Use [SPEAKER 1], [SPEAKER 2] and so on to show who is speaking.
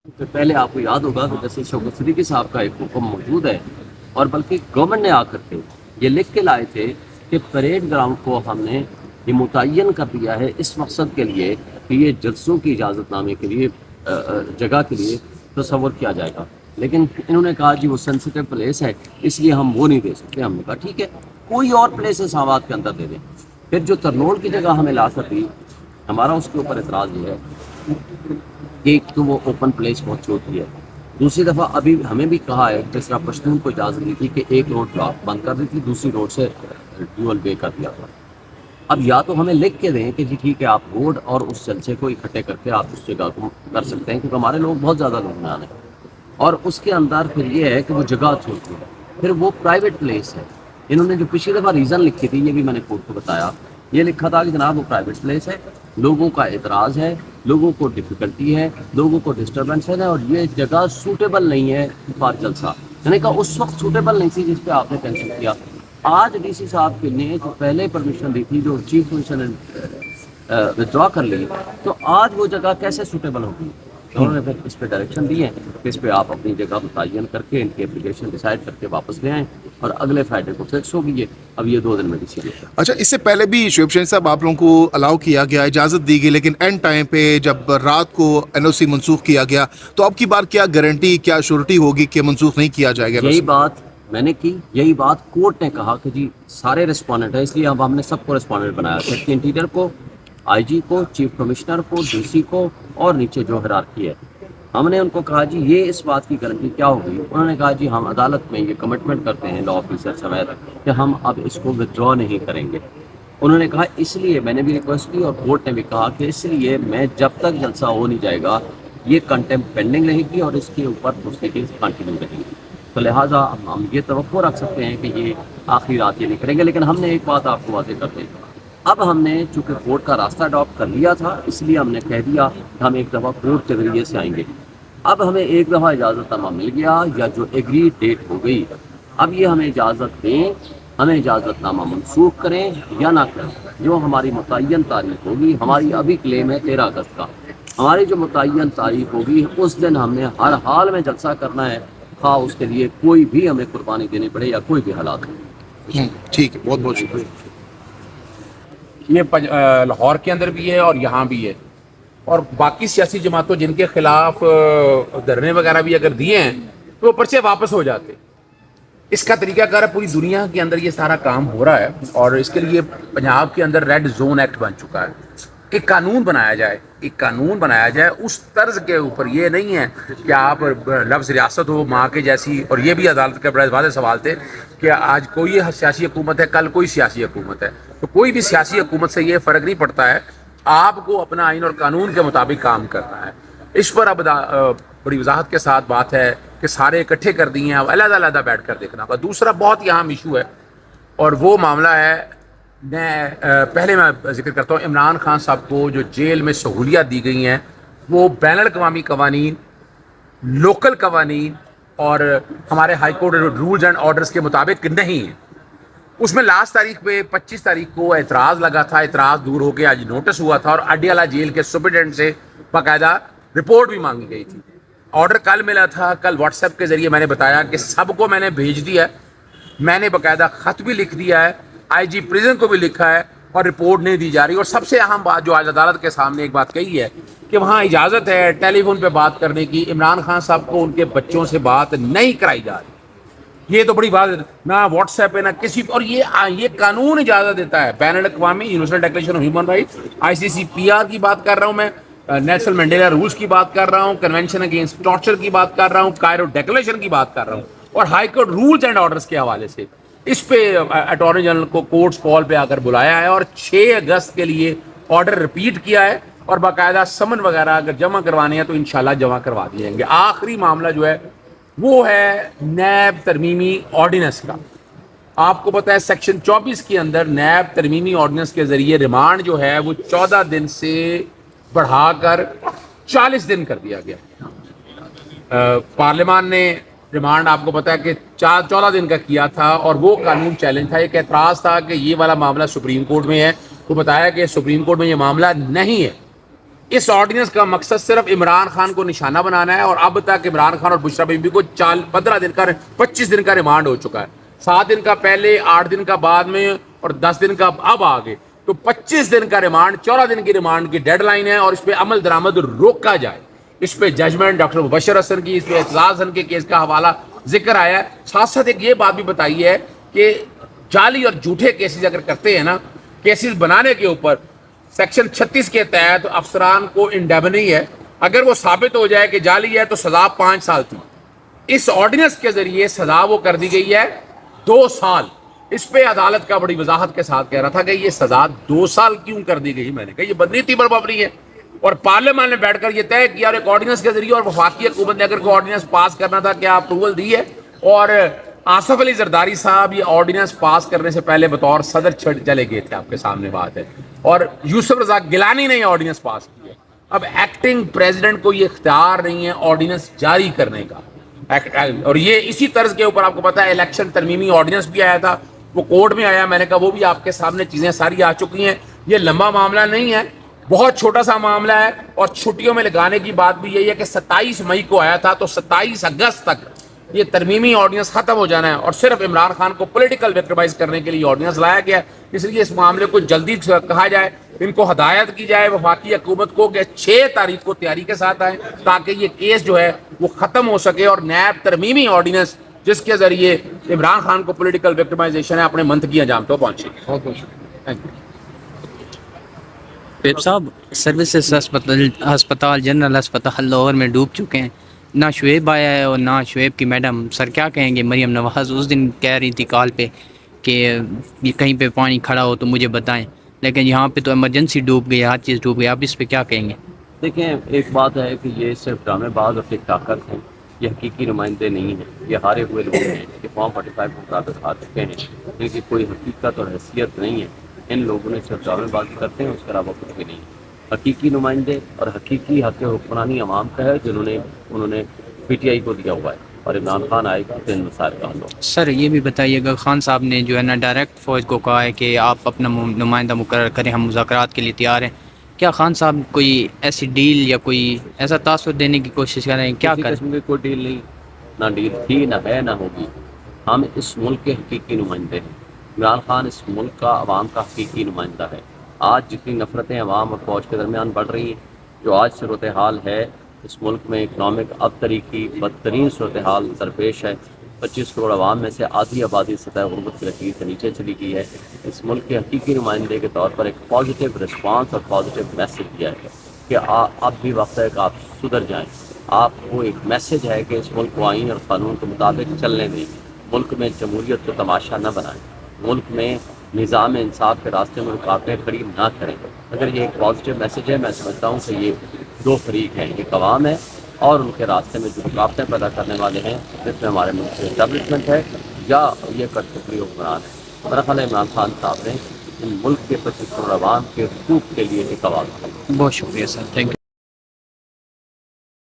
[SPEAKER 1] تو پہلے آپ کو یاد ہوگا کہ جیسے شوکت صدیقی صاحب کا ایک حکم موجود ہے، اور بلکہ گورنمنٹ نے آ کر کے یہ لکھ کے لائے تھے کہ پریڈ گراؤنڈ کو ہم نے یہ متعین کر دیا ہے اس مقصد کے لیے کہ یہ جلسوں کی اجازت نامے کے لیے جگہ کے لیے تصور کیا جائے گا، لیکن انہوں نے کہا جی وہ سینسیٹیو پلیس ہے اس لیے ہم وہ نہیں دے سکتے۔ ہم نے کہا ٹھیک ہے، کوئی اور پلیس اسلام کے اندر دے دیں۔ پھر جو ترنول کی جگہ ہمیں لا کر دی، ہمارا اس کے اوپر اعتراض یہ ہے کہ ایک تو وہ اوپن پلیس بہت چھوٹی ہے، دوسری دفعہ ابھی ہمیں بھی کہا ہے جس طرح پشتون کو اجازت دی تھی کہ ایک روڈ بلاک بند کر دی تھی، دوسری روڈ سے ڈیول وے کر دیا تھا۔ اب یا تو ہمیں لکھ کے دیں کہ جی ٹھیک ہے آپ روڈ اور اس جلسے کو اکٹھے کر کے آپ اس جگہ کو کر سکتے ہیں، کیونکہ ہمارے لوگ بہت زیادہ لوگ آنے ہیں، اور اس کے اندر پھر یہ ہے کہ وہ جگہ چھوٹی ہے، پھر وہ پرائیویٹ پلیس ہے۔ انہوں نے جو پچھلی دفعہ ریزن لکھی تھی، یہ بھی میں نے کورٹ کو بتایا، یہ لکھا تھا کہ جناب وہ پرائیویٹ پلیس ہے، لوگوں کا اعتراض ہے، لوگوں کو ڈیفیکلٹی ہے، لوگوں کو ڈسٹربنس ہے، اور یہ جگہ سوٹیبل نہیں ہے فار جلسہ۔ میں نے کہا اس وقت سوٹیبل نہیں تھی جس پہ آپ نے کینسل کیا۔ آج ڈی سی صاحب کے نے جو پہلے پرمیشن دی تھی، جو چیف کمشنر نے ودرا کر لی، تو آج وہ جگہ کیسے سوٹیبل ہوگی؟ انہوں نے پھر اس پہ ڈائریکشن دی ہے کہ اس پہ آپ اپنی جگہ متعین کر کے ان کی اپلیکیشن ڈیسائیڈ کر کے واپس لے آئیں، اور اگلے فرائیڈے کو فکس ہوگی یہ۔ اب یہ 2 دن میں ڈیسیجن ہے۔
[SPEAKER 2] اچھا، اس سے پہلے بھی شعیب شاہین صاحب آپ لوگوں کو الاؤ کیا گیا، اجازت دی گئی، لیکن اینڈ ٹائم پہ جب رات کو این او سی منسوخ کیا گیا، تو اب کی بار کیا گارنٹی، کیا شورٹی ہوگی کہ منسوخ نہیں کیا جائے گا؟
[SPEAKER 1] یہی بات میں نے کی، یہی بات کورٹ نے کہا کہ جی سارے رسپونڈنٹ ہیں، اس لیے اب ہم نے سب کو رسپونڈنٹ بنایا، سیکٹری انٹیریئر کو، آئی جی کو، چیف کمشنر کو، ڈی سی کو، اور نیچے جو ہیرارکی ہے۔ ہم نے ان کو کہا جی یہ اس بات کی گارنٹی کیا ہوگی؟ انہوں نے کہا جی ہم عدالت میں یہ کمٹمنٹ کرتے ہیں لا آفیسر سمیت کہ ہم اب اس کو ودرا نہیں کریں گے۔ انہوں نے کہا اس لیے میں نے بھی ریکویسٹ کی اور کورٹ نے بھی کہا کہ اس لیے میں جب تک جلسہ ہو نہیں جائے گا یہ کنٹمپٹ پینڈنگ رہے گی اور اس کے اوپر پروسیڈنگز کنٹینیو رہیں گی۔ تو لہٰذا ہم یہ توقع رکھ سکتے ہیں کہ یہ آخری رات یہ نہیں کریں گے، لیکن ہم نے ایک بات آپ کو واضح کر دیں، اب ہم نے چونکہ کورٹ کا راستہ اڈاپٹ کر لیا تھا، اس لیے ہم نے کہہ دیا کہ ہم ایک دفعہ کورٹ کے ذریعے سے آئیں گے۔ اب ہمیں ایک دفعہ اجازت نامہ مل گیا یا جو ایگری ڈیٹ ہو گئی، اب یہ ہمیں اجازت دیں، ہمیں اجازت نامہ منسوخ کریں یا نہ کریں، جو ہماری متعین تاریخ ہوگی۔ ہماری ابھی کلیم ہے 13 اگست کا، ہماری جو متعین تاریخ ہوگی اس دن ہم نے ہر حال میں جلسہ کرنا ہے، خواہ اس کے لیے کوئی بھی ہمیں قربانی دینی پڑے یا کوئی بھی حالات ہو۔
[SPEAKER 2] ٹھیک ہے، بہت بہت شکریہ۔
[SPEAKER 3] یہ لاہور کے اندر بھی ہے اور یہاں بھی ہے، اور باقی سیاسی جماعتوں جن کے خلاف دھرنے وغیرہ بھی اگر دیے ہیں تو وہ پرچے واپس ہو جاتے۔ اس کا طریقہ کار ہے، پوری دنیا کے اندر یہ سارا کام ہو رہا ہے، اور اس کے لیے پنجاب کے اندر ریڈ زون ایکٹ بن چکا ہے۔ ایک قانون بنایا جائے، ایک قانون بنایا جائے اس طرز کے اوپر، یہ نہیں ہے کہ آپ لفظ ریاست ہو ماں کے جیسی، اور یہ بھی عدالت کے بڑے واضح سوال تھے کہ آج کوئی سیاسی حکومت ہے، کل کوئی سیاسی حکومت ہے، تو کوئی بھی سیاسی حکومت سے یہ فرق نہیں پڑتا ہے، آپ کو اپنا آئین اور قانون کے مطابق کام کرنا ہے۔ اس پر اب بڑی وضاحت کے ساتھ بات ہے کہ سارے اکٹھے کر دیے ہیں، اب علیحدہ علیحدہ بیٹھ کر دیکھنا ہوگا۔ دوسرا بہت ہی اہم ایشو ہے، اور وہ معاملہ ہے، پہلے میں ذکر کرتا ہوں، عمران خان صاحب کو جو جیل میں سہولیات دی گئی ہیں وہ بین الاقوامی قوانین، لوکل قوانین اور ہمارے high court rules and orders کے مطابق نہیں ہیں۔ اس میں لاسٹ تاریخ پہ 25 تاریخ کو اعتراض لگا تھا، اعتراض دور ہو کے آج نوٹس ہوا تھا، اور اڈیالہ جیل کے سپرنٹینڈنٹ سے باقاعدہ رپورٹ بھی مانگی گئی تھی۔ آرڈر کل ملا تھا، کل واٹس ایپ کے ذریعے میں نے بتایا کہ سب کو میں نے بھیج دیا ہے، میں نے باقاعدہ خط بھی لکھ دیا ہے، آئی جی پریزن کو بھی لکھا ہے، اور رپورٹ نہیں دی جا رہی۔ اور سب سے اہم بات جو آج عدالت کے سامنے ایک بات کہی ہے کہ وہاں اجازت ہے ٹیلی فون پہ بات کرنے کی، عمران خان صاحب کو ان کے بچوں سے بات نہیں کرائی جا رہی۔ یہ تو بڑی بات ہے، نہ واٹس ایپ پہ نہ کسی، اور یہ قانون اجازت دیتا ہے، بین الاقوامی universal declaration of human rights, I C C P R کی بات کر رہا ہوں میں، نیلسن منڈیلا رولز کی بات کر رہا ہوں، کنونشن اگینسٹ ٹارچر کی بات کر رہا ہوں، کائرو ڈیکلیریشن کی بات کر رہا ہوں، اور high court rules and orders کے حوالے سے اس پہ اٹارنی جنرل کو کورٹس کال پہ آ کر بلایا ہے، اور 6 اگست کے لیے آرڈر ریپیٹ کیا ہے، اور باقاعدہ سمن وغیرہ اگر جمع کروانے ہیں تو انشاءاللہ جمع کروا دیے جائیں گے۔ آخری معاملہ جو ہے وہ ہے نیب ترمیمی آرڈیننس کا۔ آپ کو پتہ ہے سیکشن 24 کے اندر نیب ترمیمی آرڈیننس کے ذریعے ریمانڈ جو ہے وہ 14 دن سے بڑھا کر 40 دن کر دیا گیا۔ پارلیمان نے ریمانڈ آپ کو پتہ ہے کہ 14 دن کا کیا تھا، اور وہ قانون چیلنج تھا، ایک اعتراض تھا کہ یہ والا معاملہ سپریم کورٹ میں ہے، وہ بتایا کہ سپریم کورٹ میں یہ معاملہ نہیں ہے، اس آرڈیننس کا مقصد صرف عمران خان کو نشانہ بنانا ہے، اور اب تک عمران خان اور بشرا بی بی کو 25 دن کا ریمانڈ ہو چکا ہے، 7 دن کا پہلے، 8 دن کا بعد میں، اور 10 دن کا اب آگے، تو 25 دن کا ریمانڈ، 14 دن کی ریمانڈ کی ڈیڈ لائن ہے، اور اس پہ عمل درآمد روکا جائے۔ اس پہ ججمنٹ ڈاکٹر مبشر حسن کی، اس پہ اعتزاز حسن کے کیس کا حوالہ ذکر آیا ہے۔ ساتھ ساتھ ایک یہ بات بھی بتائی ہے کہ جعلی اور جھوٹے کیسز اگر کرتے ہیں نا، کیسز بنانے کے اوپر، سیکشن 36 کے تحت افسران کو انڈیمنی ہے، اگر وہ ثابت ہو جائے کہ جعلی ہے تو سزا 5 سال تھی۔ اس آرڈیننس کے ذریعے سزا وہ کر دی گئی ہے 2 سال۔ اس پہ عدالت کا بڑی وضاحت کے ساتھ کہہ رہا تھا کہ یہ سزا 2 سال کیوں کر دی گئی؟ میں نے کہا یہ بدنیتی بربابری ہے، اور پارلیمان نے بیٹھ کر یہ طے کیا، اور ایک آرڈیننس کے ذریعے، اور وفاقی حکومت نے اگر کوئی آرڈیننس پاس کرنا تھا کیا اپروول دی ہے، اور آصف علی زرداری صاحب یہ آرڈیننس پاس کرنے سے پہلے بطور صدر چلے گئے تھے، آپ کے سامنے بات ہے، اور یوسف رضا گیلانی نے یہ آرڈیننس پاس کی ہے۔ اب ایکٹنگ پریزیڈنٹ کو یہ اختیار نہیں ہے آرڈیننس جاری کرنے کا، اور یہ اسی طرز کے اوپر آپ کو پتا ہے الیکشن ترمیمی آرڈیننس بھی آیا تھا، وہ کورٹ میں آیا، میں نے کہا وہ بھی آپ کے سامنے چیزیں ساری آ چکی ہیں۔ یہ لمبا معاملہ نہیں ہے، بہت چھوٹا سا معاملہ ہے، اور چھٹیوں میں لگانے کی بات بھی یہی ہے کہ 27 مئی کو آیا تھا، تو 27 اگست تک یہ ترمیمی آرڈیننس ختم ہو جانا ہے، اور صرف عمران خان کو پولیٹیکل وکٹمائز کرنے کے لیے آرڈیننس لایا گیا۔ اس لیے اس معاملے کو جلدی کہا جائے، ان کو ہدایت کی جائے وفاقی حکومت کو کہ 6 تاریخ کو تیاری کے ساتھ آئیں، تاکہ یہ کیس جو ہے وہ ختم ہو سکے، اور نیب ترمیمی آرڈیننس جس کے ذریعے عمران خان کو پولیٹیکل وکٹمائزیشن ہے اپنے منطقی انجام تو پہنچے۔ بہت بہت شکریہ، تھینک یو۔
[SPEAKER 4] پیپ صاحب، سروسز ہسپتال جنرل ہسپتال لاہور میں ڈوب چکے ہیں، نہ شعیب آیا ہے اور نہ شعیب کی میڈم، سر کیا کہیں گے؟ مریم نواز اس دن کہہ رہی تھی کال پہ کہ یہ کہیں پہ پانی کھڑا ہو تو مجھے بتائیں، لیکن یہاں پہ تو ایمرجنسی ڈوب گئی، ہر چیز ڈوب گئی، آپ اس پہ کیا کہیں گے؟
[SPEAKER 1] دیکھیں، ایک بات ہے کہ یہ صرف ڈرامے باز اور ٹک ٹاکر ہیں، یہ حقیقی نمائندے نہیں ہیں، یہ ہارے ہوئے لوگ ہیں کہ فارم 45 کو مطابق آ چکے ہیں، ان کی کوئی حقیقت اور حیثیت نہیں ہے، ان لوگوں نے صرف ڈرامے بازی کرتے ہیں، اس کے علاوہ کچھ بھی نہیں ہے۔ حقیقی نمائندے اور حقیقی حق حکمرانی عوام کا ہے، انہوں نے پی ٹی آئی کو دیا ہوا ہے، اور عمران خان آئے گا تو ان مسائل کا حل ہوگا۔
[SPEAKER 4] سر یہ بھی بتائیے گا، خان صاحب نے جو ہے نا ڈائریکٹ فوج کو کہا ہے کہ آپ اپنا نمائندہ مقرر کریں، ہم مذاکرات کے لیے تیار ہیں، کیا خان صاحب کوئی ایسی ڈیل یا کوئی ایسا تاثر دینے کی کوشش کر رہے ہیں؟ کیا
[SPEAKER 1] کسی
[SPEAKER 4] کریں؟
[SPEAKER 1] قسم کی کوئی ڈیل نہیں، نہ ڈیل تھی، نہ ہے، نہ ہوگی۔ ہم اس ملک کے حقیقی نمائندے ہیں، عمران خان اس ملک کا، عوام کا حقیقی نمائندہ ہے۔ آج جتنی نفرتیں عوام اور فوج کے درمیان بڑھ رہی ہیں، جو آج صورتحال ہے اس ملک میں، اکنامک ابتری کی بدترین صورتحال درپیش ہے، 25 کروڑ عوام میں سے آدھی آبادی سطح غربت کی لکیر سے نیچے چلی گئی ہے۔ اس ملک کے حقیقی نمائندے کے طور پر ایک پازیٹیو رسپانس اور پازیٹیو میسج دیا ہے کہ اب بھی وقت ہے کہ آپ سدھر جائیں۔ آپ کو ایک میسج ہے کہ اس ملک کو آئین اور قانون کے مطابق چلنے دیں، ملک میں جمہوریت کو تماشا نہ بنائیں، ملک میں نظام انصاف کے راستے میں رکاوٹیں کھڑی نہ کریں۔ اگر یہ ایک پازیٹیو میسج ہے، میں سمجھتا ہوں کہ یہ 2 فریق ہیں، ایک عوام ہے اور ان کے راستے میں جو رکاوٹیں پیدا کرنے والے ہیں، جس میں ہمارے ملک کی اسٹیبلشمنٹ ہے یا یہ کٹپٹری حکمران ہے۔ میرا خیال ہے عمران خان صاحب نے ان ملک کے 25 کروڑ عوام کے حقوق کے لیے ایک آواز اٹھائی۔
[SPEAKER 4] بہت شکریہ سر، تھینک یو۔